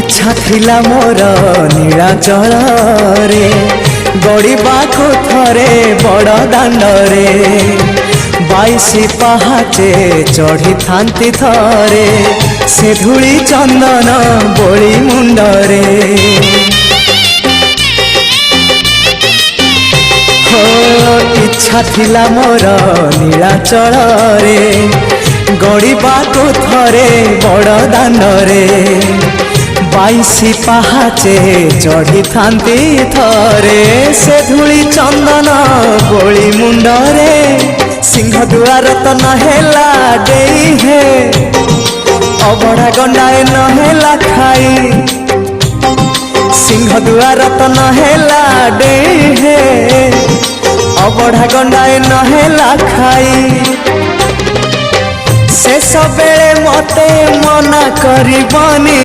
इच्छा थिला मोर नीलाचल रे गड़िबाको थरे बड़ दांडरे 22 पहाचे चढ़ी थांती थरे से धूली चंदन बोली मुंडरे इच्छा थिला मोर नीलाचल रे गड़िबाको थरे बड़ दांडरे 22 पहाचे चढ़ी थांती थरे से धूली चंदन बोली मुंडरे सिंह दुआर तो नहेला देई हे अबड़ा गंडाए नहेला खाई सिंह दुआर तो नहेला देई हे अबड़ा गंडाए नहेला खाई शेष बेले मते मना करबनी।